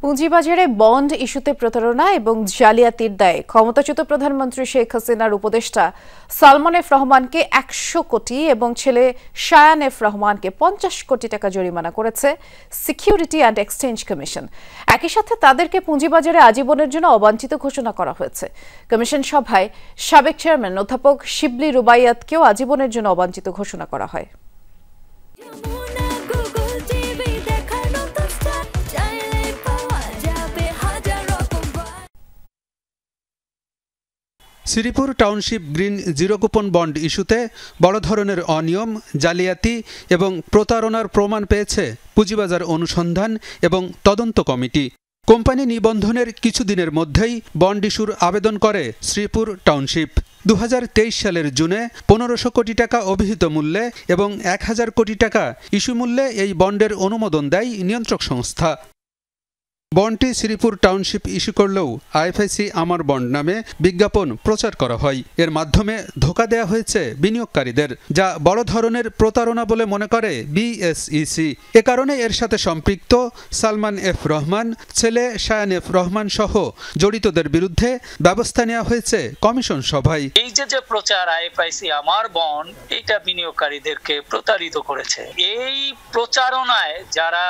পুঁজিবাজারে বন্ড ইস্যুতে প্রতারণা এবং জালিয়াতির দায়ে ক্ষমতাচ্যুত প্রধানমন্ত্রী শেখ হাসিনার উপদেষ্টা সালমান এফ রহমানকে ১০০ কোটি এবং ছেলে শায়ান এফ রহমানকে ৫০ কোটি টাকা জরিমানা করেছে সিকিউরিটি অ্যান্ড এক্সচেঞ্জ কমিশন। একই সাথে তাদেরকে পুঁজিবাজারে আজীবনের জন্য অবাঞ্ছিত ঘোষণা করা হয়েছে। কমিশন সভায় সাবেক চেয়ারম্যান অধ্যাপক শিবলি রুবাইয়াতকেও আজীবনের জন্য অবাঞ্ছিত ঘোষণা করা হয়। Sreepur township green zero coupon bond ইস্যুতে বড় ধরনের অনিয়ম, জালিয়াতি এবং প্রতারণার প্রমাণ পেয়েছে পুঁজিবাজার অনুসন্ধান এবং তদন্ত কমিটি। কোম্পানি নিবন্ধনের কিছুদিনের মধ্যেই বন্ড ইস্যুর আবেদন করে শ্রীপুর টাউনশিপ। ২০২৩ সালের জুনে ১৫০০ কোটি টাকা অভিহিত মূল্যে এবং ১,০০০ কোটি টাকা ইস্যু মূল্যে এই বন্ডের অনুমোদন দেয় নিয়ন্ত্রক সংস্থা। বন্ডটি শ্রীপুর টাউনশিপ ইস্যু করলেও আইএফআইসি আমার বন্ড নামে বিজ্ঞাপন প্রচার করা হয়। এর মাধ্যমে ধোঁকা দেয়া হয়েছে বিনিয়োগকারীদের, যা বড় ধরনের প্রতারণা বলে মনে করে বিএসইসি। এ কারণে এর সাথে সম্পৃক্ত সালমান এফ রহমান, ছেলে শায়ান এফ রহমান সহ জড়িতদের বিরুদ্ধে ব্যবস্থা নেওয়া হয়েছে কমিশন সভায়। এই যে প্রচার আইএফআইসি আমার বন্ড, এটা বিনিয়োগকারীদেরকে প্রতারিত করেছে। এই প্রচারণায় যারা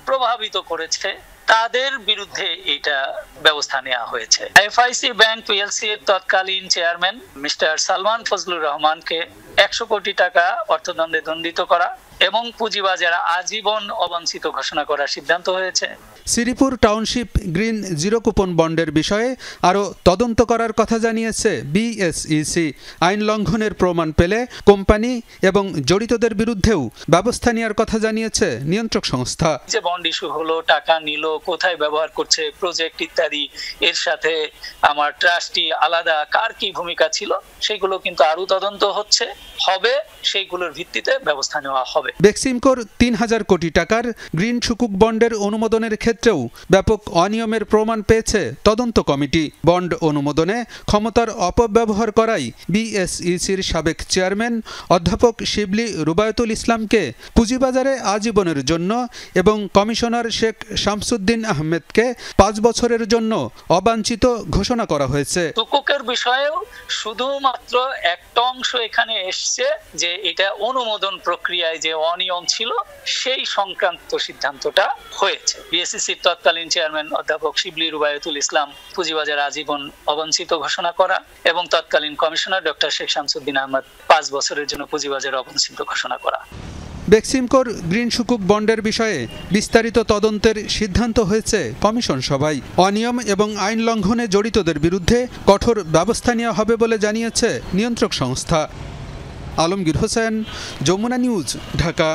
প্রভাবিত করেছে তাদের বিরুদ্ধে এটা ব্যবস্থা নেওয়া হয়েছে। আইএফআইসি ব্যাংক পিএলসি এর তৎকালীন চেয়ারম্যান মিস্টার সালমান ফজলুর রহমানকে ১০০ কোটি টাকা অর্থদণ্ডে দণ্ডিত করা এবং পুঁজিবাজারে আজীবন অবাঞ্ছিত ঘোষণা করার সিদ্ধান্ত হয়েছে। Sreepur township green zero coupon বন্ডের বিষয়ে আরও তদন্ত করার কথা জানিয়েছে বিএসইসি। আইন লঙ্ঘনের প্রমাণ পেলে কোম্পানি এবং জড়িতদের বিরুদ্ধেও ব্যবস্থা নেওয়ার কথা জানিয়েছে নিয়ন্ত্রক সংস্থা। যে বন্ড ইস্যু হলো, টাকা নিল, কোথায় ব্যবহার করছে, প্রজেক্ট ইত্যাদি, এর সাথে আমার ট্রাস্টি আলাদা কার কি ভূমিকা ছিল, সেগুলো কিন্তু আরও তদন্ত হবে, সেইগুলোর ভিত্তিতে ব্যবস্থা নেওয়া হবে। বেক্সিমকোর ৩,০০০ কোটি টাকার গ্রিন সুকুক বন্ডের অনুমোদনের ক্ষেত্রেও ব্যাপক অনিয়মের প্রমাণ পেয়েছে তদন্ত কমিটি। বন্ড অনুমোদনে ক্ষমতার অপব্যবহার করাই বিএসইসির সাবেক চেয়ারম্যান অধ্যাপক শিবলি রুবায়তুল ইসলামকে পুঁজিবাজারে আজীবনের জন্য এবং কমিশনার শেখ শামসুদ্দিন আহমেদকে ৫ বছরের জন্য অবাঞ্ছিত ঘোষণা করা হয়েছে। সুকুকের বিষয়েও শুধুমাত্র একটা অংশ এখানে এসছে যে এটা অনুমোদন প্রক্রিয়ায় যে অনিয়ম ছিল সেই সংক্রান্ত সিদ্ধান্তটা হয়েছে। বিএসইসির তৎকালীন চেয়ারম্যান অধ্যাপক শিবলি রুবায়তুল ইসলাম পুঁজিবাজার আজীবন অবাঞ্ছিত ঘোষণা করা এবং তৎকালীন কমিশনার ডক্টর শেখ শামসুদ্দিন আহমেদ ৫ বছরের জন্য পুঁজিবাজার অবাঞ্ছিত ঘোষণা করা। বেক্সিমকোর গ্রিন সুকুক বন্ডের বিষয়ে বিস্তারিত তদন্তের সিদ্ধান্ত হয়েছে কমিশন সভায়। অনিয়ম এবং আইন লঙ্ঘনে জড়িতদের বিরুদ্ধে কঠোর ব্যবস্থা নেওয়া হবে বলে জানিয়েছে নিয়ন্ত্রক সংস্থা। আলমগীর হোসেন, যমুনা নিউজ, ঢাকা।